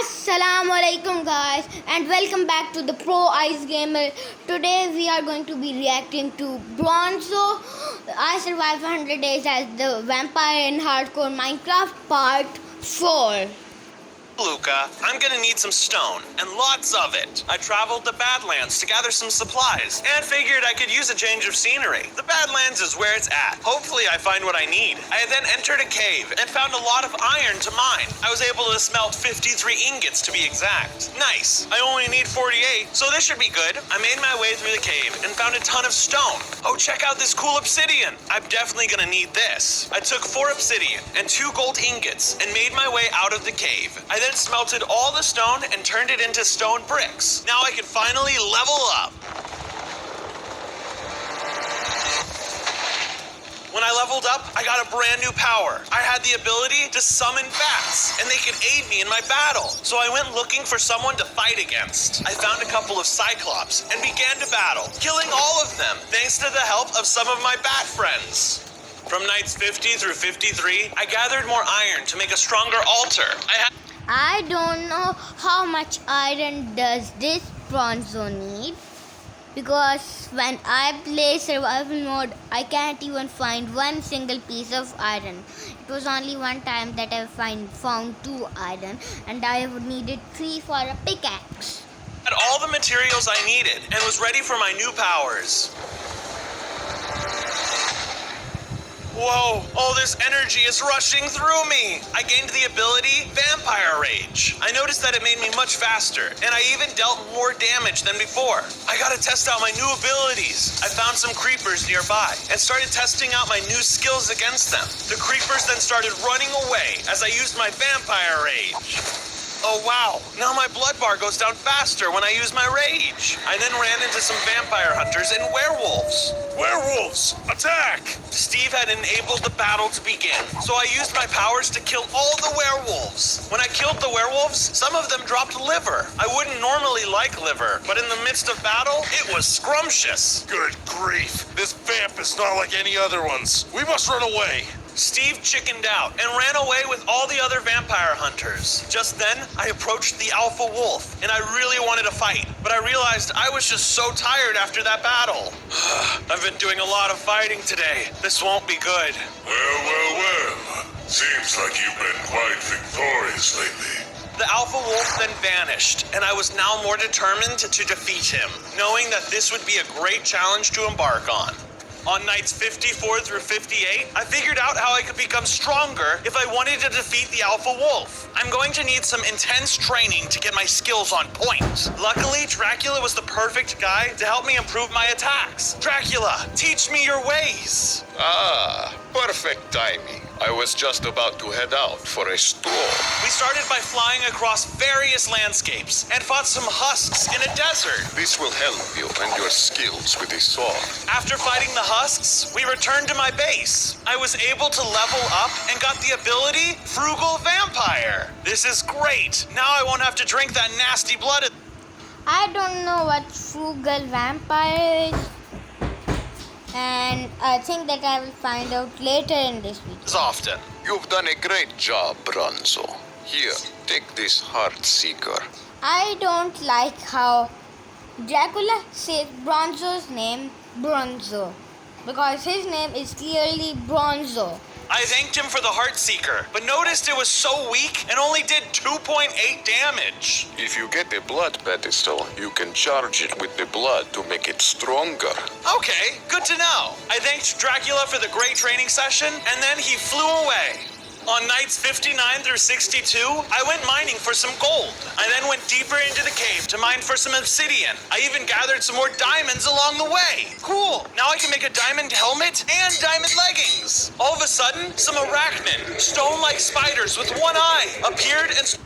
Assalamu alaikum guys and welcome back to the Pro Ice Gamer. Today we are going to be reacting to Bronzo. I survived 100 days as the vampire in hardcore Minecraft part 4. Luca, I'm gonna need some stone, and lots of it. I traveled the Badlands to gather some supplies, and figured I could use a change of scenery. The Badlands is where it's at. Hopefully I find what I need. I then entered a cave and found a lot of iron to mine. I was able to smelt 53 ingots to be exact. Nice. I only need 48, so this should be good. I made my way through the cave and found a ton of stone. Oh, check out this cool obsidian. I'm definitely gonna need this. I took 4 obsidian and 2 gold ingots and made my way out of the cave. I then smelted all the stone and turned it into stone bricks. Now I can finally level up. When I leveled up, I got a brand new power. I had the ability to summon bats, and they could aid me in my battle. So I went looking for someone to fight against. I found a couple of Cyclops and began to battle, killing all of them, thanks to the help of some of my bat friends. From nights 50 through 53, I gathered more iron to make a stronger altar. I don't know how much iron does this bronzo need, because when I play survival mode I can't even find one single piece of iron. It was only one time that I found 2 iron and I would needed 3 for a pickaxe. I had all the materials I needed and was ready for my new powers. Whoa, all this energy is rushing through me. I gained the ability Vampire Rage. I noticed that it made me much faster, and I even dealt more damage than before. I gotta test out my new abilities. I found some creepers nearby and started testing out my new skills against them. The creepers then started running away as I used my Vampire Rage. Oh wow, now my blood bar goes down faster when I use my rage. I then ran into some vampire hunters and werewolves. Werewolves, attack! Steve had enabled the battle to begin, so I used my powers to kill all the werewolves. When I killed the werewolves, some of them dropped liver. I wouldn't normally like liver, but in the midst of battle, it was scrumptious. Good grief, this vamp is not like any other ones. We must run away. Steve chickened out and ran away with all the other vampire hunters. Just then, I approached the alpha wolf, and I really wanted to fight, but I realized I was just so tired after that battle. I've been doing a lot of fighting today. This won't be good. Well. Seems like you've been quite victorious lately. The alpha wolf then vanished, and I was now more determined to defeat him, knowing that this would be a great challenge to embark on. On nights 54 through 58, I figured out how I could become stronger if I wanted to defeat the alpha wolf. I'm going to need some intense training to get my skills on point. Luckily, Dracula was the perfect guy to help me improve my attacks. Dracula, teach me your ways. Perfect timing. I was just about to head out for a stroll. We started by flying across various landscapes and fought some husks in a desert. This will help you and your skills with the sword. After fighting the husks, we returned to my base. I was able to level up and got the ability Frugal Vampire. This is great. Now I won't have to drink that nasty blood. I don't know what frugal vampire is, and I think that I will find out later in this video. As often. You've done a great job, Bronzo. Here, take this heart seeker. I don't like how Dracula says Bronzo's name Bronzo, because his name is clearly Bronzo. I thanked him for the Heartseeker, but noticed it was so weak and only did 2.8 damage. If you get a blood pedestal, you can charge it with the blood to make it stronger. Okay, good to know. I thanked Dracula for the great training session, and then he flew away. On nights 59 through 62, I went mining for some gold. I then went deeper into the cave to mine for some obsidian. I even gathered some more diamonds along the way. Cool, now I can make a diamond helmet and diamond leggings. All of a sudden, some arachnid, stone-like spiders with one eye, appeared and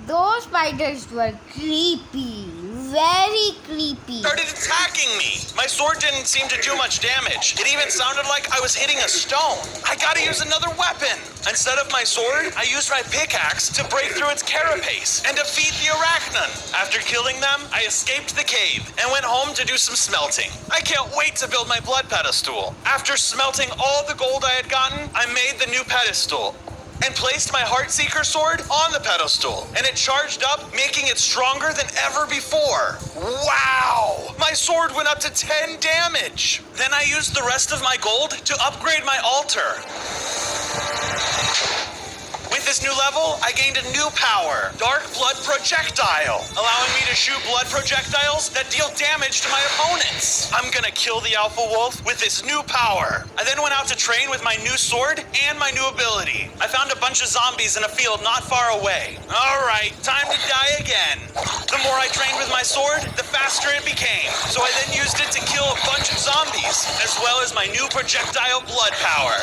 Those spiders were creepy, very creepy. started attacking me. My sword didn't seem to do much damage. It even sounded like I was hitting a stone. I gotta use another weapon. Instead of my sword, I used my pickaxe to break through its carapace and defeat the arachnid. After killing them, I escaped the cave and went home to do some smelting. I can't wait to build my blood pedestal. After smelting all the gold I had gotten, I made the new pedestal. and placed my Heartseeker sword on the pedestal, and it charged up, making it stronger than ever before. Wow! My sword went up to 10 damage. Then I used the rest of my gold to upgrade my altar. With this new level, I gained a new power, Dark Blood Projectile, allowing me to shoot blood projectiles that deal damage to my opponents. I'm gonna kill the Alpha Wolf with this new power. I then went out to train with my new sword and my new ability. I found a bunch of zombies in a field not far away. All right, time to die again. The more I trained with my sword, the faster it became. So I then used it to kill a bunch of zombies, as well as my new projectile blood power.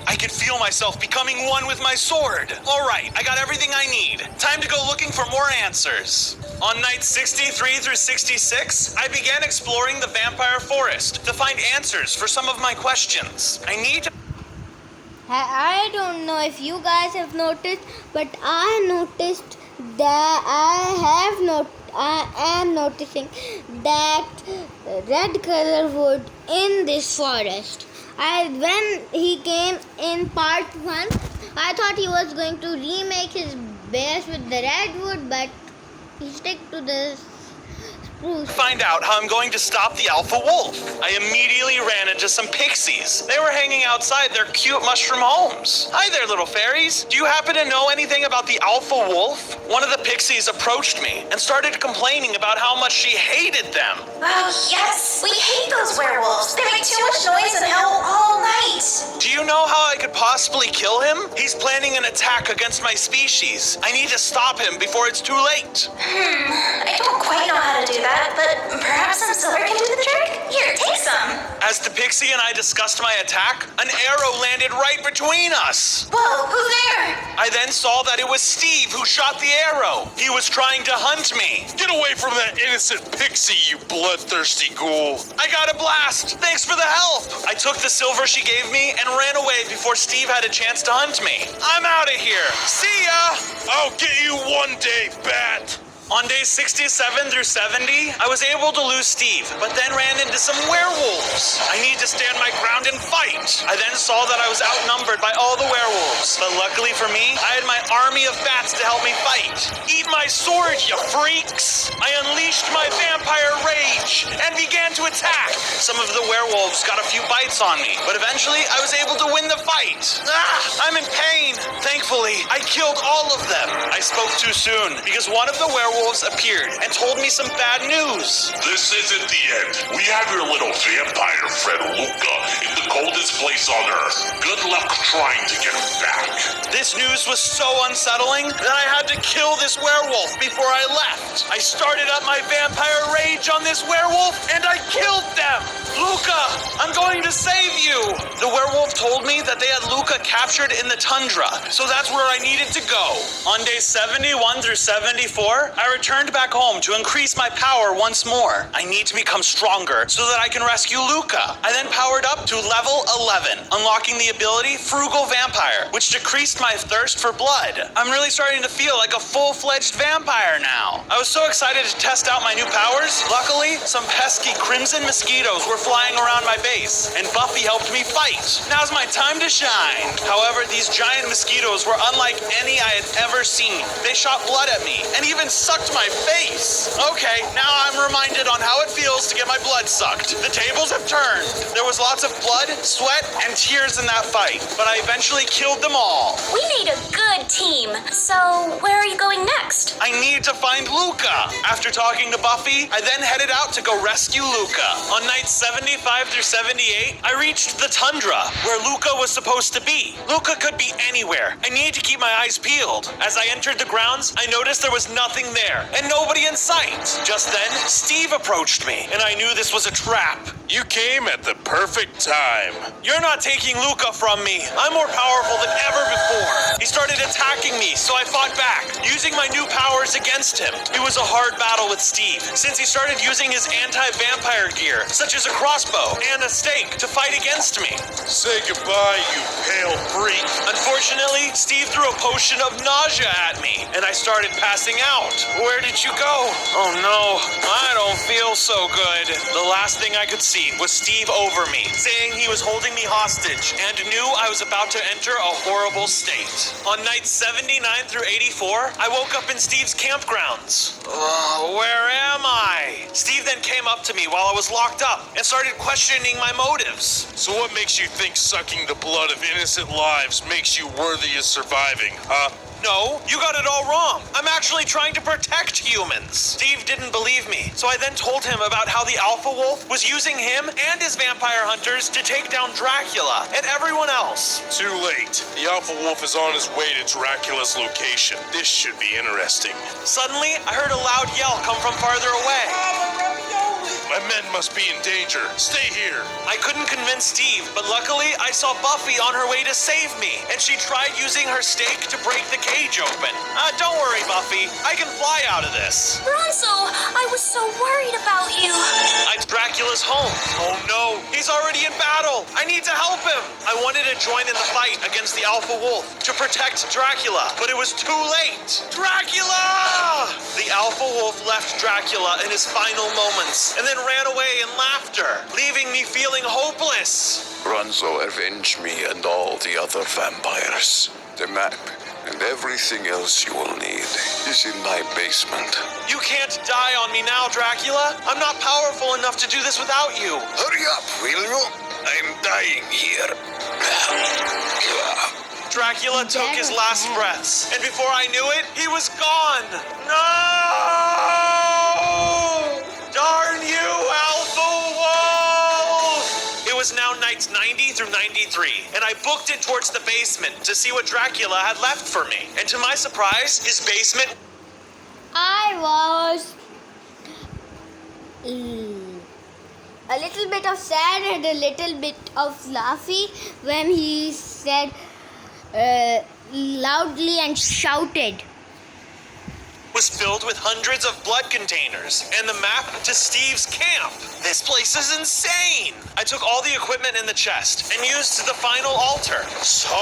I could feel myself becoming one with my sword. All right, I got everything I need. Time to go looking for more answers. On nights 63 through 66, I began exploring the vampire forest to find answers for some of my questions. I need to... I don't know if you guys have noticed, but I noticed that I am noticing that red color wood in this forest. When he came in part 1, I thought he was going to remake his base with the redwood, but he stuck to the spruce. Find out how I'm going to stop the Alpha Wolf. I immediately ran into some pixies. They were hanging outside their cute mushroom homes. Hi there, little fairies. Do you happen to know anything about the Alpha Wolf? One of the pixies approached me and started complaining about how much she hated them. Oh, yes. We hate those werewolves. They make too much noise and howl all night. Do you know how I could possibly kill him? He's planning an attack against my species. I need to stop him before it's too late. I don't quite know how to do that, but perhaps some silver can do the trick? Here, take some. As the pixie and I discussed my attack, an arrow landed right between us. Whoa, who's there? I then saw that it was Steve who shot the arrow. He was trying to hunt me. Get away from that innocent pixie, you bloodthirsty ghoul. I got a blast. Thanks for the help. I took the silver she gave me and ran away before Steve had a chance to hunt me. I'm out of here. See ya. I'll get you one day, Bat. On days 67 through 70, I was able to lose Steve, but then ran into some werewolves. I need to stand my ground and fight. I then saw that I was outnumbered by all the werewolves, but luckily for me, I had my army of bats to help me fight. Eat my sword, you freaks! I unleashed my vampire rage and began to attack. Some of the werewolves got a few bites on me, but eventually I was able to win the fight. I'm in pain. Thankfully, I killed all of them. I spoke too soon because one of the werewolves appeared and told me some bad news. This isn't the end. We have your little vampire friend Luca in the coldest place on Earth. Good luck trying to get him back. This news was so unsettling that I had to kill this werewolf before I left. I started up my vampire rage on this werewolf and I killed them. Luca, I'm going to save you. The werewolf told me that they had Luca captured in the tundra, so that's where I needed to go. On days 71 through 74, I returned back home to increase my power once more. I need to become stronger so that I can rescue Luca. I then powered up to level 11, unlocking the ability Frugal Vampire, which decreased my thirst for blood. I'm really starting to feel like a full-fledged vampire now. I was so excited to test out my new powers. Luckily, some pesky crimson mosquitoes were flying around my base, and Buffy helped me fight. Now's my time to shine. However, these giant mosquitoes were unlike any I had ever seen. They shot blood at me and even sucked my face. Okay, now I'm reminded on how it feels to get my blood sucked. The tables have turned. There was lots of blood, sweat, and tears in that fight, but I eventually killed them all. We made a good team. So, where are you going next? I need to find Luca. After talking to Buffy, I then headed out to go rescue Luca. On nights 75 through 78, I reached the tundra, where Luca was supposed to be. Luca could be anywhere. I need to keep my eyes peeled. As I entered the grounds, I noticed there was nothing there, and nobody in sight. Just then, Steve approached me, and I knew this was a trap. You came at the perfect time. You're not taking Luca from me. I'm more powerful than ever before. He started attacking me, so I fought back. Using my new power, powers against him. It was a hard battle with Steve, since he started using his anti-vampire gear, such as a crossbow and a stake, to fight against me. Say goodbye, you pale freak. Unfortunately, Steve threw a potion of nausea at me, and I started passing out. Where did you go? Oh no, I don't feel so good. The last thing I could see was Steve over me, saying he was holding me hostage and knew I was about to enter a horrible state. On nights 79 through 84, I woke up in Steve's campgrounds. Where am I? Steve then came up to me while I was locked up and started questioning my motives. So what makes you think sucking the blood of innocent lives makes you worthy of surviving, huh? No, you got it all wrong. I'm actually trying to protect humans. Steve didn't believe me, so I then told him about how the Alpha Wolf was using him and his vampire hunters to take down Dracula and everyone else. Too late. The Alpha Wolf is on his way to Dracula's location. This should be interesting. Suddenly, I heard a loud yell come from farther away. My men must be in danger. Stay here. I couldn't convince Steve, but luckily I saw Buffy on her way to save me, and she tried using her stake to break the cage open. Don't worry, Buffy. I can fly out of this. Bronzo, I was so worried about you. It's Dracula's home. Oh no, he's already in battle. I need to help him. I wanted to join in the fight against the Alpha Wolf to protect Dracula, but it was too late. Dracula! The Alpha Wolf left Dracula in his final moments and then ran away in laughter, leaving me feeling hopeless. Bronzo, avenge me and all the other vampires. The map and everything else you will need is in my basement. You can't die on me now, Dracula. I'm not powerful enough to do this without you. Hurry up, will you? I'm dying here. Dracula took his last breaths, and before I knew it, he was gone. No! Darn you, Alpha Wolf! It was now nights 90 through 93, and I booked it towards the basement to see what Dracula had left for me. And to my surprise, his basement... I was a little bit of sad and a little bit of laughy when he said loudly and shouted. was filled with hundreds of blood containers and the map to Steve's camp. This place is insane. I took all the equipment in the chest and used the final altar. So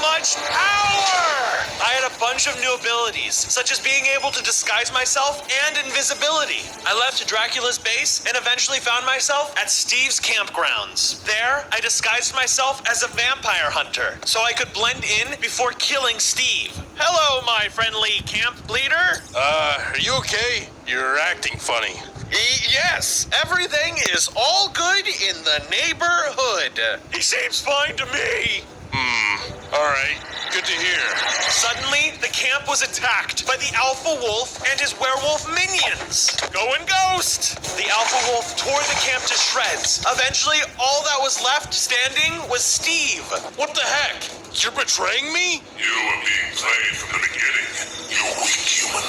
much power! I had a bunch of new abilities, such as being able to disguise myself and invisibility. I left Dracula's base and eventually found myself at Steve's campgrounds. There, I disguised myself as a vampire hunter so I could blend in before killing Steve. Hello, my friendly camp leader. Are you okay? You're acting funny. Yes, everything is all good in the neighborhood. He seems fine to me. All right. Good to hear. Suddenly, the camp was attacked by the Alpha Wolf and his werewolf minions. Going Ghost! The Alpha Wolf tore the camp to shreds. Eventually, all that was left standing was Steve. What the heck? You're betraying me? You were being played from the beginning. You weak human.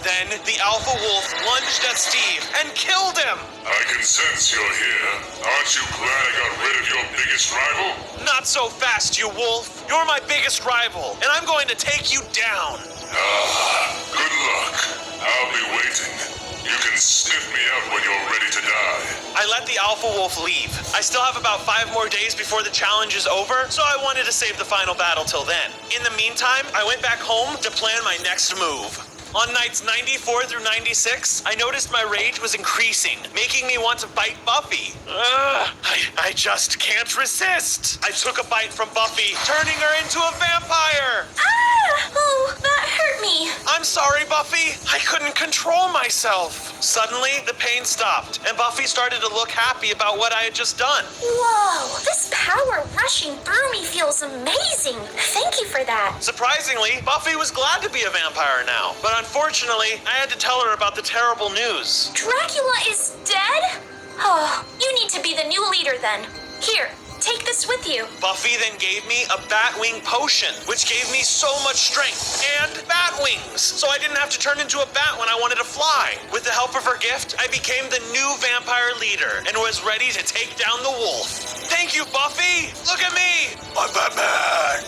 Then the Alpha Wolf lunged at Steve and killed him. I can sense you're here. Aren't you glad I got rid of your biggest rival? Not so fast, you wolf. You're my biggest rival, and I'm going to take you down. Good luck. I'll be waiting. You can sniff me out when you're ready to die. I let the Alpha Wolf leave. I still have about 5 more days before the challenge is over, so I wanted to save the final battle till then. In the meantime, I went back home to plan my next move. On nights 94 through 96, I noticed my rage was increasing, making me want to bite Buffy. I just can't resist. I took a bite from Buffy, turning her into a vampire. Ah! Oh, that hurt me. I'm sorry, Buffy. I couldn't control myself. Suddenly, the pain stopped, and Buffy started to look happy about what I had just done. Whoa, this power rushing through me feels amazing. Thank you for that. Surprisingly, Buffy was glad to be a vampire now, but unfortunately, I had to tell her about the terrible news. Dracula is dead? Oh, you need to be the new leader then. Here, take this with you. Buffy then gave me a Batwing potion, which gave me so much strength and bat wings, so I didn't have to turn into a bat when I wanted to fly. With the help of her gift, I became the new vampire leader and was ready to take down the wolf. Thank you, Buffy! Look at me! I'm Batman!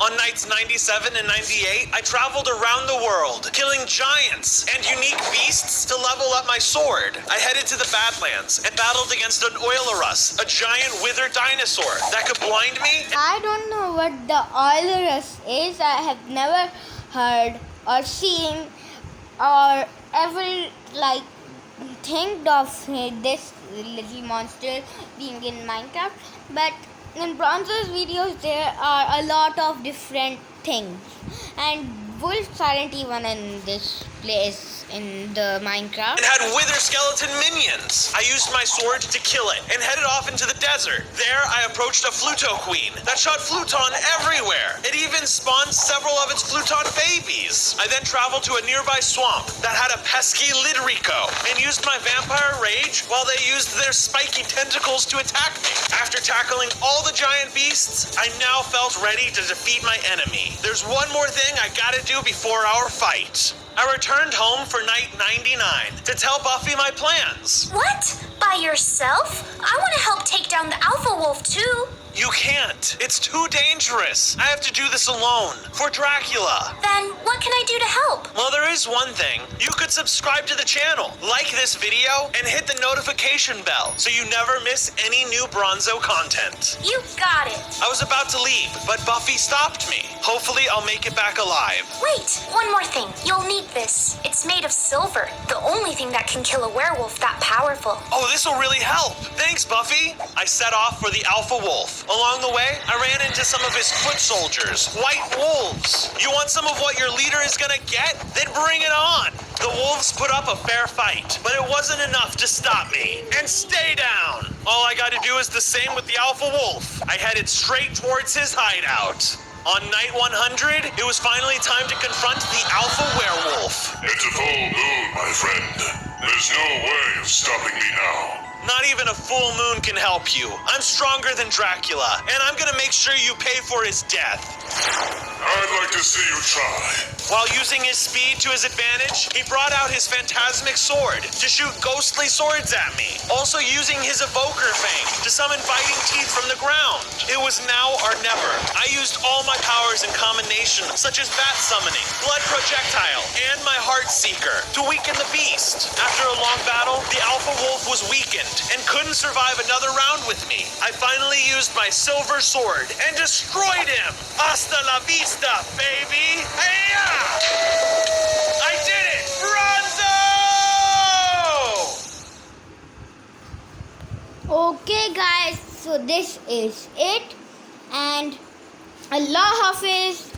On nights 97 and 98, I traveled around the world, killing giants and unique beasts to level up my sword. I headed to the Badlands and battled against an Oilorus, a giant wither dinosaur that could blind me. I don't know what the Oilorus is. I have never heard or seen or ever think of this little monster being in Minecraft. But in Bronzo's videos, there are a lot of different things, and wolves aren't even in this place in the Minecraft. It had wither skeleton minions. I used my sword to kill it and headed off into the desert. There, I approached a Fluto queen that shot Fluton everywhere. It even spawned several of its Fluton babies. I then traveled to a nearby swamp that had a pesky Lidrico and used my vampire rage while they used their spiky tentacles to attack me. After tackling all the giant beasts, I now felt ready to defeat my enemy. There's one more thing I gotta do before our fight. I returned home for night 99 to tell Buffy my plans. What? By yourself? I want to help take down the Alpha Wolf too. You can't. It's too dangerous. I have to do this alone. For Dracula. Then what can I do to help? Well, there is one thing. You could subscribe to the channel, like this video, and hit the notification bell so you never miss any new Bronzo content. You got it. I was about to leave, but Buffy stopped me. Hopefully, I'll make it back alive. Wait, one more thing. You'll need this. It's made of silver, the only thing that can kill a werewolf that powerful. Oh, this will really help. Thanks, Buffy. I set off for the Alpha Wolf. Along the way, I ran into some of his foot soldiers, white wolves. You want some of what your leader is gonna get? Then bring it on. The wolves put up a fair fight, but it wasn't enough to stop me. And stay down. All I gotta do is the same with the Alpha Wolf. I headed straight towards his hideout. On night 100, it was finally time to confront the Alpha Werewolf. It's a full moon, my friend. There's no way of stopping me now. Not even a full moon can help you. I'm stronger than Dracula, and I'm gonna make sure you pay for his death. I'd like to see you try. While using his speed to his advantage, he brought out his phantasmic sword to shoot ghostly swords at me, also using his evoker fang to summon biting teeth from the ground. It was now or never. I used all my powers in combination, such as bat summoning, blood projectile, and my heart seeker to weaken the beast. After a long battle, the Alpha Wolf was weakened and couldn't survive another round with me. I finally used my silver sword and destroyed him. Hasta la vista, baby! Hey-ya! I did it! Bronzo! Okay, guys, so this is it, and Allah Hafiz.